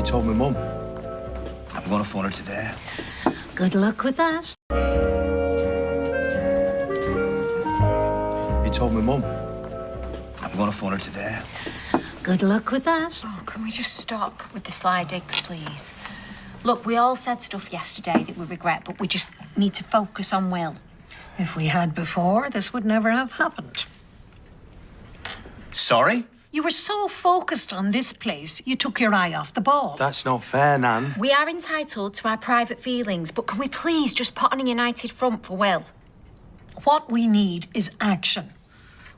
told my mum. I'm going to phone her today. Good luck with that. You told my mum. I'm going to phone her today. Good luck with that. Oh, can we just stop with the sly digs, please? Look, we all said stuff yesterday that we regret, but we just need to focus on Will. If we had before, this would never have happened. Sorry? You were so focused on this place, you took your eye off the ball. That's not fair, Nan. We are entitled to our private feelings, but can we please just put on a united front for Will? What we need is action.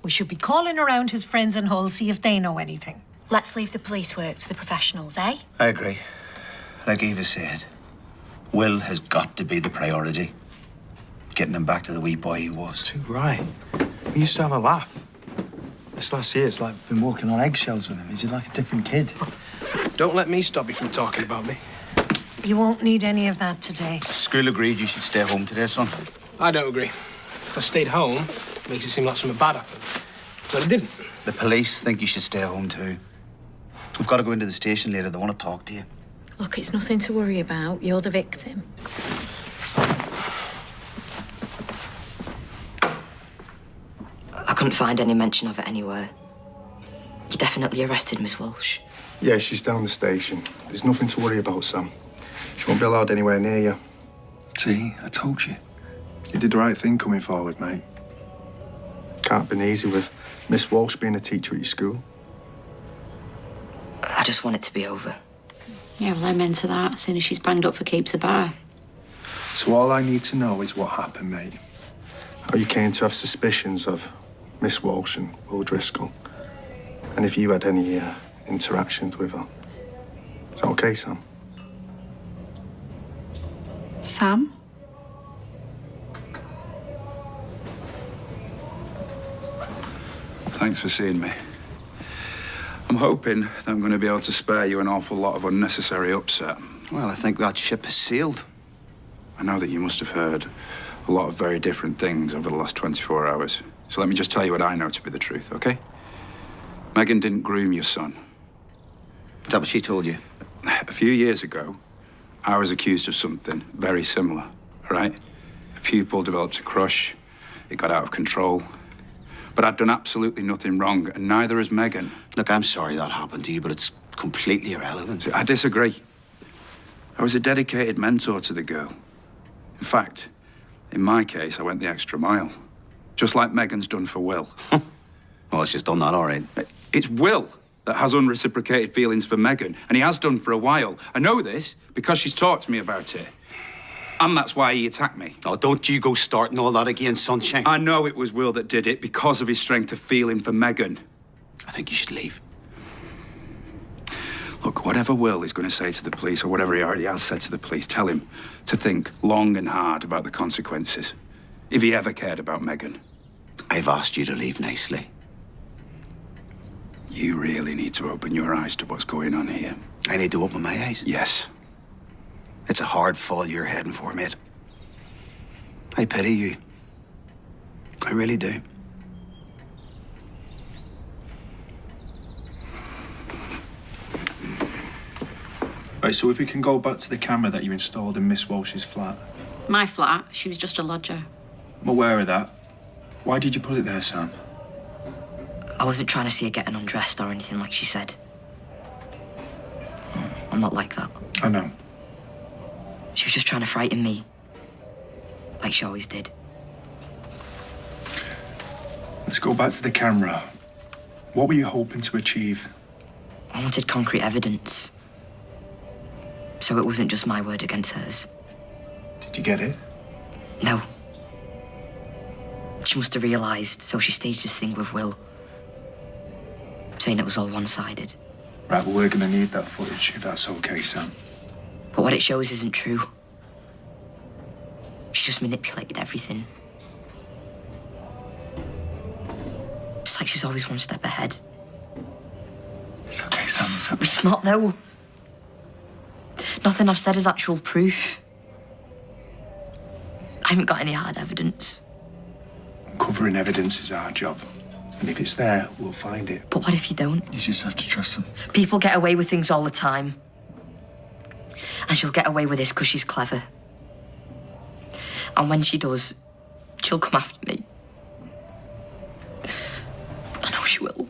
We should be calling around his friends in Hull, see if they know anything. Let's leave the police work to the professionals, eh? I agree. Like Eva said, Will has got to be the priority. Getting him back to the wee boy he was. Too right. We used to have a laugh. This last year, it's like I've been walking on eggshells with him. He's like a different kid. Don't let me stop you from talking about me. You won't need any of that today. School agreed you should stay home today, son. I don't agree. If I stayed home, it makes it seem like something bad happened. But it didn't. The police think you should stay home too. We've got to go into the station later. They want to talk to you. Look, it's nothing to worry about. You're the victim. I couldn't find any mention of it anywhere. You definitely arrested Miss Walsh. Yeah, she's down the station. There's nothing to worry about, Sam. She won't be allowed anywhere near you. See, I told you. You did the right thing coming forward, mate. Can't have been easy with Miss Walsh being a teacher at your school. I just want it to be over. Yeah, well, I'm into that as soon as she's banged up for keeps the bar. So all I need to know is what happened, mate. How you came to have suspicions of Miss Walsh and Will Driscoll. And if you had any interactions with her. Is that okay, Sam? Sam? Thanks for seeing me. I'm hoping that I'm going to be able to spare you an awful lot of unnecessary upset. Well, I think that ship has sailed. I know that you must have heard a lot of very different things over the last 24 hours. So let me just tell you what I know to be the truth, okay? Megan didn't groom your son. Is that what she told you? A few years ago, I was accused of something very similar, all right? A pupil developed a crush. It got out of control. But I'd done absolutely nothing wrong, and neither has Megan. Look, I'm sorry that happened to you, but it's completely irrelevant. I disagree. I was a dedicated mentor to the girl. In fact, in my case, I went the extra mile. Just like Megan's done for Will. Well, she's done that all right. It's Will that has unreciprocated feelings for Megan, and he has done for a while. I know this because she's talked to me about it. And that's why he attacked me. Oh, don't you go starting all that again, sunshine. I know it was Will that did it because of his strength of feeling for Megan. I think you should leave. Look, whatever Will is going to say to the police, or whatever he already has said to the police, tell him to think long and hard about the consequences. If he ever cared about Megan. I've asked you to leave nicely. You really need to open your eyes to what's going on here. I need to open my eyes? Yes. It's a hard fall you're heading for, mate. I pity you. I really do. Right, so if we can go back to the camera that you installed in Miss Walsh's flat. My flat, she was just a lodger. I'm aware of that. Why did you put it there, Sam? I wasn't trying to see her getting undressed or anything like she said. I'm not like that. I know. She was just trying to frighten me. Like she always did. Let's go back to the camera. What were you hoping to achieve? I wanted concrete evidence. So it wasn't just my word against hers. Did you get it? No. She must have realised, so she staged this thing with Will. Saying it was all one-sided. Right, well, we're gonna need that footage, if that's okay, Sam. But what it shows isn't true. She's just manipulated everything. It's like she's always one step ahead. It's okay, Sam, it's okay. It's not, though. Nothing I've said is actual proof. I haven't got any hard evidence. Uncovering evidence is our job. And if it's there, we'll find it. But what if you don't? You just have to trust them. People get away with things all the time. And she'll get away with this because she's clever. And when she does, she'll come after me. I know she will.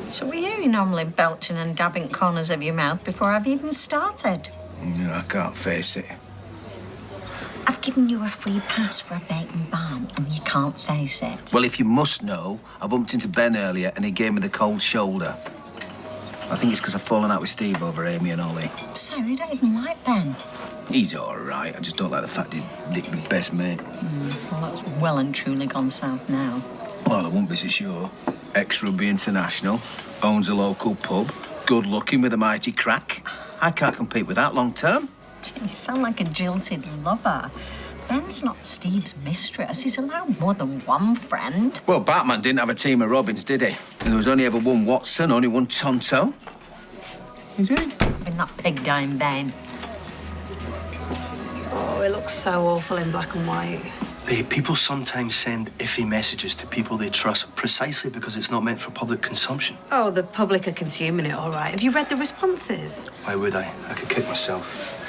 So were you normally belching and dabbing corners of your mouth before I've even started? No, I can't face it. I've given you a free pass for a bacon bomb and you can't face it. Well, if you must know, I bumped into Ben earlier and he gave me the cold shoulder. I think it's because I've fallen out with Steve over Amy and Ollie. So you don't even like Ben? He's all right. I just don't like the fact he licked my best mate. Well, that's well and truly gone south now. Well, I won't be so sure. Ex-rugby international, owns a local pub, good-looking with a mighty crack. I can't compete with that long-term. You sound like a jilted lover. Ben's not Steve's mistress. He's allowed more than one friend. Well, Batman didn't have a team of Robins, did he? And there was only ever one Watson, only one Tonto. He did. Been that pig dying Ben. Oh, it looks so awful in black and white. Babe, people sometimes send iffy messages to people they trust precisely because it's not meant for public consumption. Oh, the public are consuming it, all right. Have you read the responses? Why would I? I could kick myself.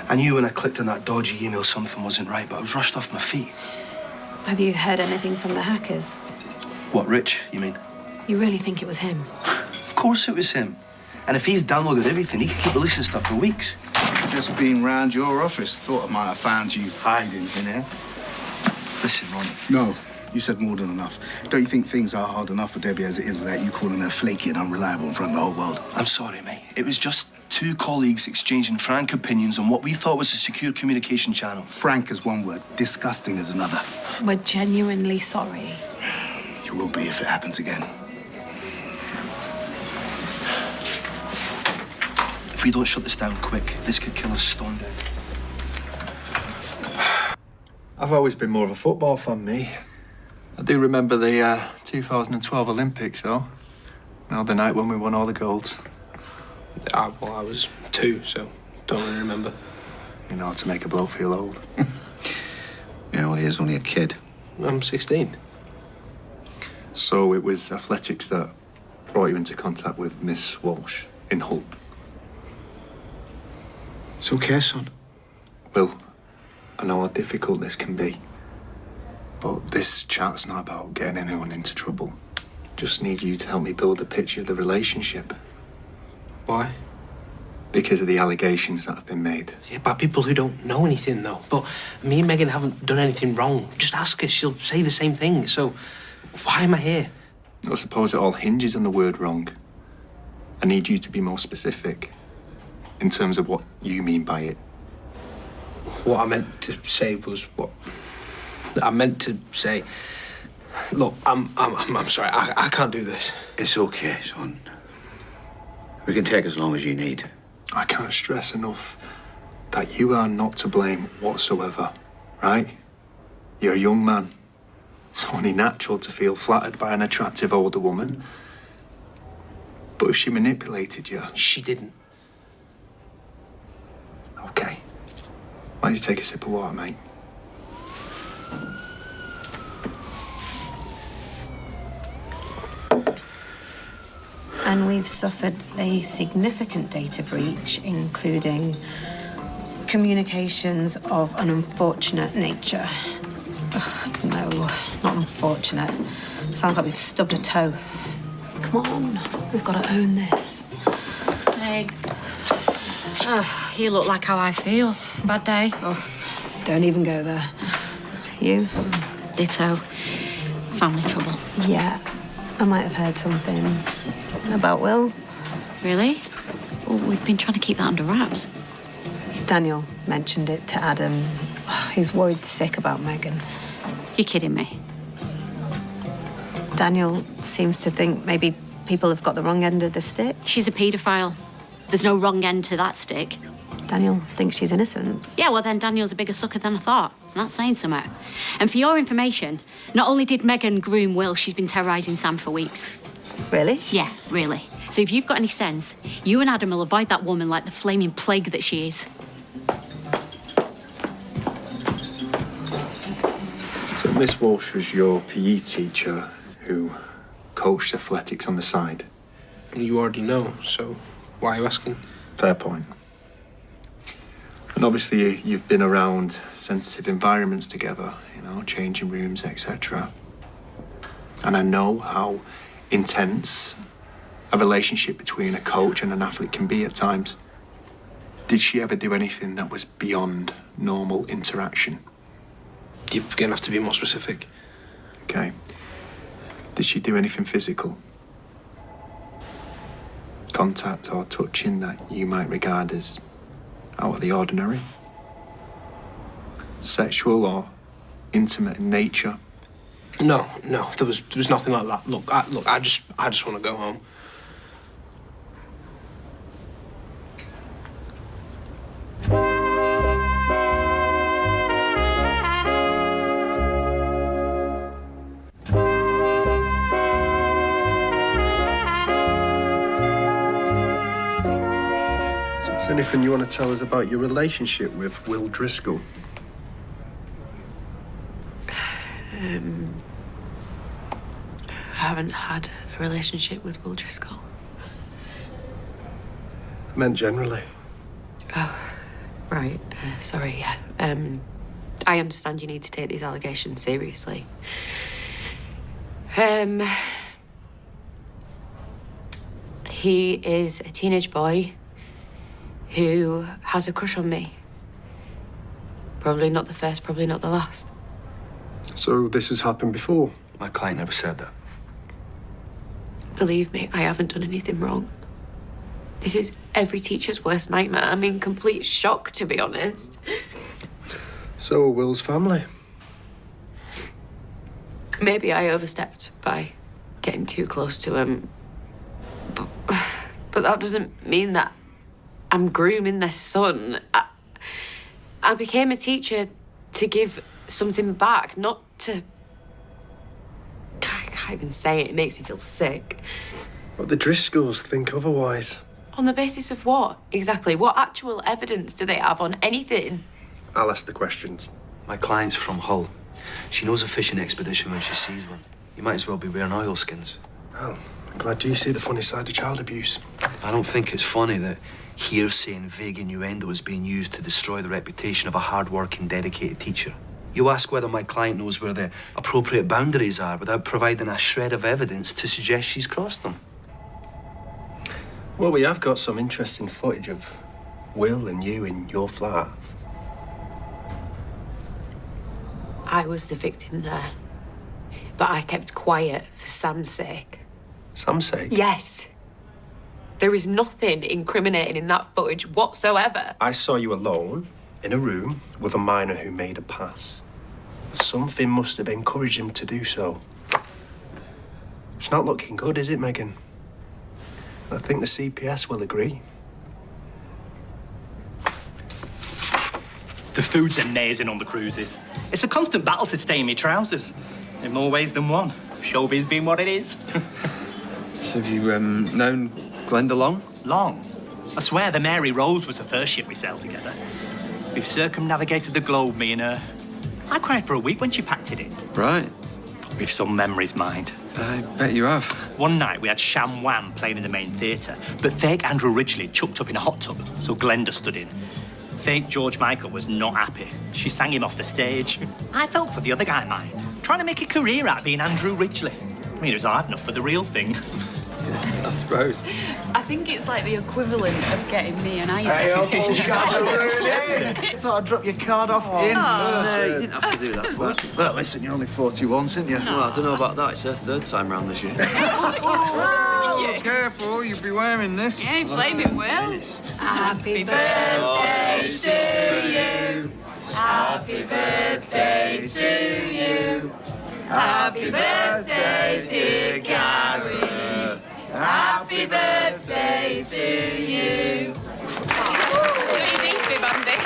I knew when I clicked on that dodgy email something wasn't right, but I was rushed off my feet. Have you heard anything from the hackers? What, Rich, you mean? You really think it was him? Of course it was him. And if he's downloaded everything, he could keep releasing stuff for weeks. Just been round your office. Thought I might have found you hiding in here. Listen, Ronnie. No, you said more than enough. Don't you think things are hard enough for Debbie as it is without you calling her flaky and unreliable in front of the whole world? I'm sorry, mate. It was just two colleagues exchanging frank opinions on what we thought was a secure communication channel. Frank is one word, disgusting is another. We're genuinely sorry. You will be if it happens again. If we don't shut this down quick, this could kill us stone dead. I've always been more of a football fan, me. I do remember the 2012 Olympics, though. Now, the night when we won all the golds. Well, I was 2, so don't really remember. You know how to make a bloke feel old. Yeah, well, he is only a kid. I'm 16. So it was athletics that brought you into contact with Miss Walsh in Hull. It's okay, son. Will, I know how difficult this can be, but this chat's not about getting anyone into trouble. Just need you to help me build a picture of the relationship. Why? Because of the allegations that have been made. Yeah, about people who don't know anything, though. But me and Megan haven't done anything wrong. Just ask her, she'll say the same thing. So why am I here? I suppose it all hinges on the word wrong. I need you to be more specific in terms of what you mean by it. What I meant to say was what I meant to say. Look, I'm sorry. I can't do this. It's okay, son. We can take as long as you need. I can't stress enough that you are not to blame whatsoever, right? You're a young man. It's only natural to feel flattered by an attractive older woman. But if she manipulated you... She didn't. Okay. Why don't you take a sip of water, mate? And we've suffered a significant data breach, including communications of an unfortunate nature. Ugh, no, not unfortunate. Sounds like we've stubbed a toe. Come on, we've got to own this. Hey. Oh, you look like how I feel. Bad day. Oh, don't even go there. You? Ditto. Family trouble. Yeah, I might have heard something about Will. Really? Well, we've been trying to keep that under wraps. Daniel mentioned it to Adam. He's worried sick about Megan. You're kidding me. Daniel seems to think maybe people have got the wrong end of the stick. She's a paedophile. There's no wrong end to that stick. Daniel thinks she's innocent. Yeah, well, then Daniel's a bigger sucker than I thought. I'm not saying something. And for your information, not only did Megan groom Will, she's been terrorising Sam for weeks. Really? Yeah, really. So if you've got any sense, you and Adam will avoid that woman like the flaming plague that she is. So Miss Walsh was your PE teacher who coached athletics on the side? You already know, so why are you asking? Fair point. And obviously, you've been around sensitive environments together, you know, changing rooms, etc. And I know how intense a relationship between a coach and an athlete can be at times. Did she ever do anything that was beyond normal interaction? You're going to have to be more specific. Okay. Did she do anything physical? Contact or touching that you might regard as out of the ordinary? Sexual or intimate in nature? No, there was nothing like that. Look, I just want to go home. Is there anything you want to tell us about your relationship with Will Driscoll? I haven't had a relationship with Will Driscoll. I meant generally. Oh, right. Sorry, yeah. I understand you need to take these allegations seriously. He is a teenage boy who has a crush on me. Probably not the first, probably not the last. So this has happened before? My client never said that. Believe me, I haven't done anything wrong. This is every teacher's worst nightmare. I'm in complete shock, to be honest. So are Will's family? Maybe I overstepped by getting too close to him. But that doesn't mean that I'm grooming their son. I became a teacher to give something back, not to... I can't even say it. It makes me feel sick. But the Driscolls think otherwise. On the basis of what, exactly? What actual evidence do they have on anything? I'll ask the questions. My client's from Hull. She knows a fishing expedition when she sees one. You might as well be wearing oilskins. Oh, I'm glad you see the funny side of child abuse. I don't think it's funny that hearsay and vague innuendo is being used to destroy the reputation of a hard-working, dedicated teacher. You ask whether my client knows where the appropriate boundaries are without providing a shred of evidence to suggest she's crossed them. Well, we have got some interesting footage of Will and you in your flat. I was the victim there. But I kept quiet for Sam's sake. Sam's sake? Yes. There is nothing incriminating in that footage whatsoever. I saw you alone in a room with a minor who made a pass. Something must have encouraged him to do so. It's not looking good, is it, Megan? I think the CPS will agree. The food's amazing on the cruises. It's a constant battle to stay in my trousers. In more ways than one. Showbiz being what it is. So have you, known Glenda long? Long? I swear the Mary Rose was the first ship we sailed together. We've circumnavigated the globe, me and her. I cried for a week when she packed it in. Right. But we've some memories, mind. I bet you have. One night we had Sham Wham playing in the main theatre, but fake Andrew Ridgeley chucked up in a hot tub, so Glenda stood in. Fake George Michael was not happy. She sang him off the stage. I felt for the other guy, mind. Trying to make a career out of being Andrew Ridgeley. I mean, it was hard enough for the real thing. I suppose. I think it's like the equivalent of getting me and I. Hey, thought I'd drop your card off in. No, you didn't have to do that. Well, listen, you're only 41, aren't you? Well, I don't know about that. It's her third time round this year. Oh, careful, you'll be wearing this. You ain't flaming Will. Happy birthday to you. Happy birthday to you. Happy birthday, dear Gary. Happy birthday to you. What do you need, Andy?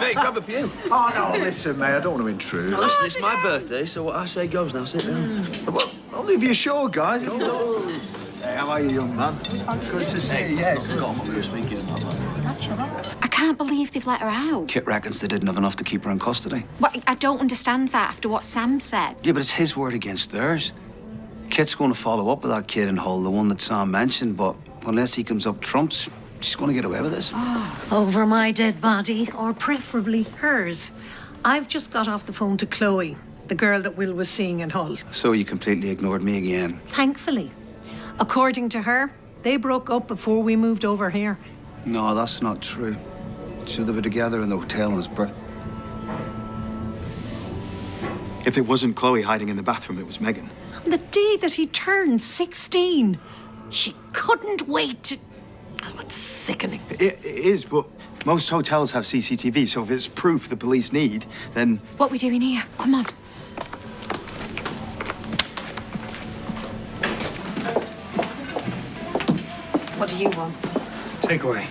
Mate, grab a pew. Oh, no, listen, mate, I don't want to intrude. No, listen, it's my birthday, so what I say goes now. Sit down. Well, only if you're sure, guys. Hey, how are you, young man? Good to see you, yeah. I forgot what we were speaking about. I can't believe they've let her out. Kit reckons they didn't have enough to keep her in custody. Well, I don't understand that after what Sam said. Yeah, but it's his word against theirs. Kit's going to follow up with that kid in Hull, the one that Sam mentioned, but unless he comes up trumps, she's going to get away with this. Over my dead body, or preferably hers. I've just got off the phone to Chloe, the girl that Will was seeing in Hull. So you completely ignored me again. Thankfully. According to her, they broke up before we moved over here. No, that's not true. So they were together in the hotel on his birthday. If it wasn't Chloe hiding in the bathroom, it was Megan. On the day that he turned 16, she couldn't wait to... Oh, it's sickening. It is, but most hotels have CCTV, so if it's proof the police need, then... What are we doing here? Come on. What do you want? Take away.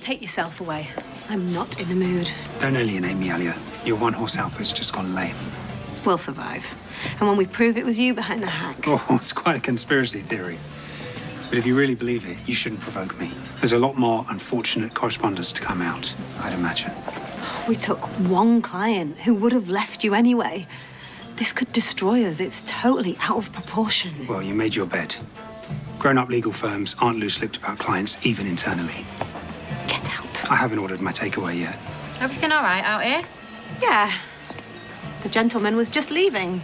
Take yourself away. I'm not in the mood. Don't alienate me, Alia. Your one-horse outfit's just gone lame. We'll survive. And when we prove it was you behind the hack. Oh, it's quite a conspiracy theory. But if you really believe it, you shouldn't provoke me. There's a lot more unfortunate correspondence to come out, I'd imagine. We took one client who would have left you anyway. This could destroy us. It's totally out of proportion. Well, you made your bed. Grown-up legal firms aren't loose-lipped about clients, even internally. Get out. I haven't ordered my takeaway yet. Everything all right out here? Yeah. The gentleman was just leaving.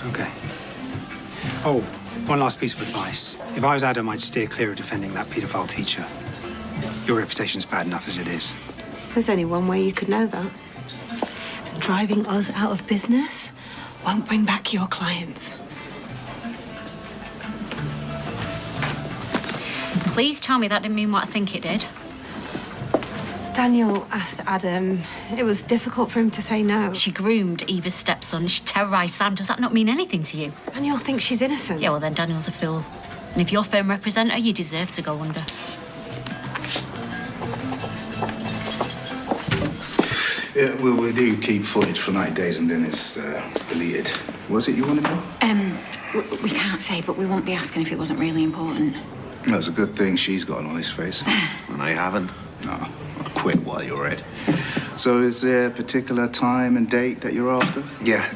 Okay. Oh, one last piece of advice. If I was Adam, I'd steer clear of defending that paedophile teacher. Your reputation's bad enough as it is. There's only one way you could know that. Driving us out of business won't bring back your clients. Please tell me that didn't mean what I think it did. Daniel asked Adam. It was difficult for him to say no. She groomed Eva's stepson. She terrorised Sam. Does that not mean anything to you? Daniel thinks she's innocent. Yeah, well, then Daniel's a fool. And if your firm represent her, you deserve to go under. Yeah, we do keep footage for 90 days and then it's deleted. Was it you wanted to know? We can't say, but we won't be asking if it wasn't really important. That's a good thing she's got an honest face. And I haven't. No, I'll quit while you're at. So is there a particular time and date that you're after? Yeah,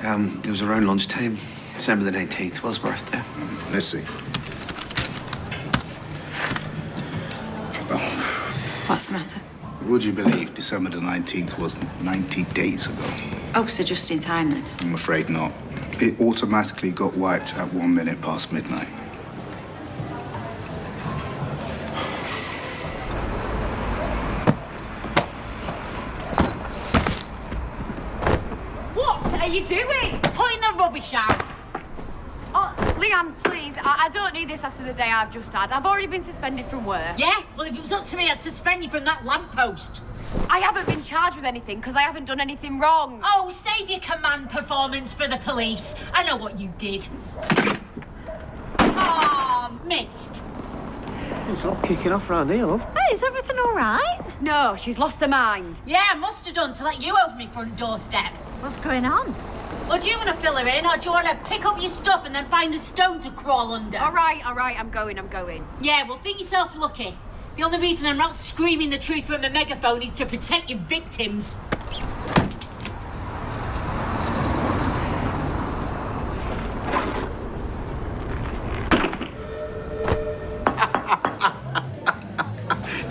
it was around lunchtime. December the 19th, Will's birthday. Let's see. What's the matter? Would you believe December the 19th was 90 days ago? Oh, so just in time then? I'm afraid not. It automatically got wiped at 1 minute past midnight. What are you doing? Putting the rubbish out. Oh, Leanne, please. I don't need this after the day I've just had. I've already been suspended from work. Yeah? Well, if it was up to me, I'd suspend you from that lamppost. I haven't been charged with anything because I haven't done anything wrong. Oh, save your command performance for the police. I know what you did. Oh, missed. It's all kicking off round here, love. Hey, is everything all right? No, she's lost her mind. Yeah, I must have done to let you over my front doorstep. What's going on? Or do you want to fill her in, or do you want to pick up your stuff and then find a stone to crawl under? All right, I'm going. Yeah, well, think yourself lucky. The only reason I'm not screaming the truth from a megaphone is to protect your victims.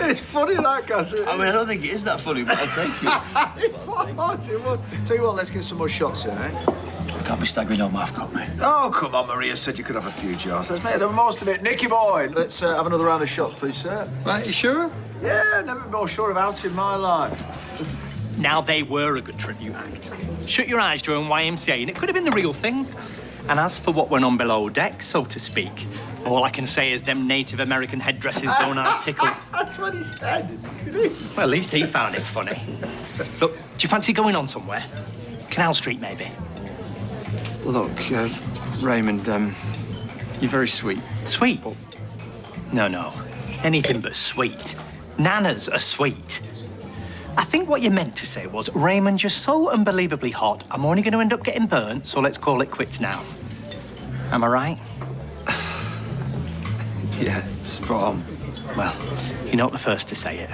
It's funny, that, Gazza. I mean, I don't think it is that funny, but I'll take it. It was. Tell you what, let's get some more shots in, eh? I can't be staggering home half cut, mate. Oh, come on, Maria said you could have a few jars. Let's make the most of it. Nicky boy, let's have another round of shots, please, sir. Right, you sure? Yeah, never been more sure of outs in my life. Now, they were a good tribute act. Shut your eyes during YMCA and it could have been the real thing. And as for what went on below deck, so to speak, all I can say is them Native American headdresses don't have tickle. That's what he said. Well, at least he found it funny. Look, do you fancy going on somewhere? Canal Street, maybe? Look, Raymond, you're very sweet. Sweet? No. Anything but sweet. Nanas are sweet. I think what you meant to say was, Raymond, you're so unbelievably hot, I'm only going to end up getting burnt, so let's call it quits now. Am I right? Yeah, spot on. Well, you're not the first to say it.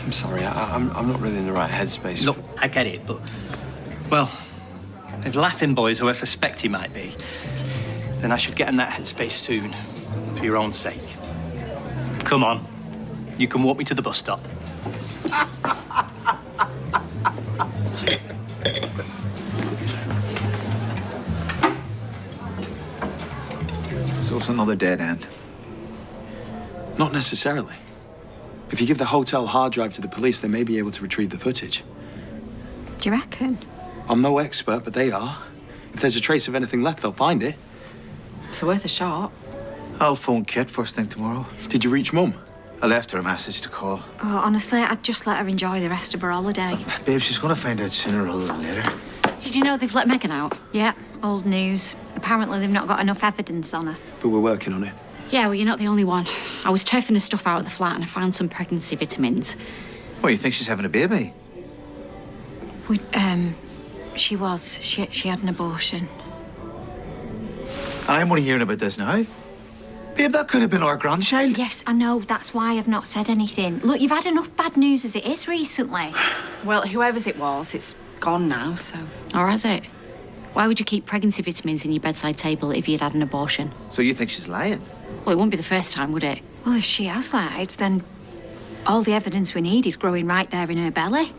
I'm sorry, I'm not really in the right headspace. Look, I get it, but... Well, If Laughing Boy's who I suspect he might be, then I should get in that headspace soon, for your own sake. Come on. You can walk me to the bus stop. So it's another dead end. Not necessarily. If you give the hotel hard drive to the police, they may be able to retrieve the footage. Do you reckon? I'm no expert, but they are. If there's a trace of anything left, they'll find it. It's worth a shot. I'll phone Kit first thing tomorrow. Did you reach Mum? I left her a message to call. Oh, honestly, I'd just let her enjoy the rest of her holiday. Babe, she's going to find out sooner rather than later. Did you know they've let Megan out? Yeah, old news. Apparently they've not got enough evidence on her. But we're working on it. Yeah, well, you're not the only one. I was turfing her stuff out of the flat and I found some pregnancy vitamins. What, you think she's having a baby? She was. She had an abortion. I'm only hearing about this now. Babe, that could have been our grandchild. Yes, I know. That's why I've not said anything. Look, you've had enough bad news as it is recently. Well, whoever's it was, it's gone now, so... Or has it? Why would you keep pregnancy vitamins in your bedside table if you'd had an abortion? So you think she's lying? Well, it wouldn't be the first time, would it? Well, if she has lied, then all the evidence we need is growing right there in her belly.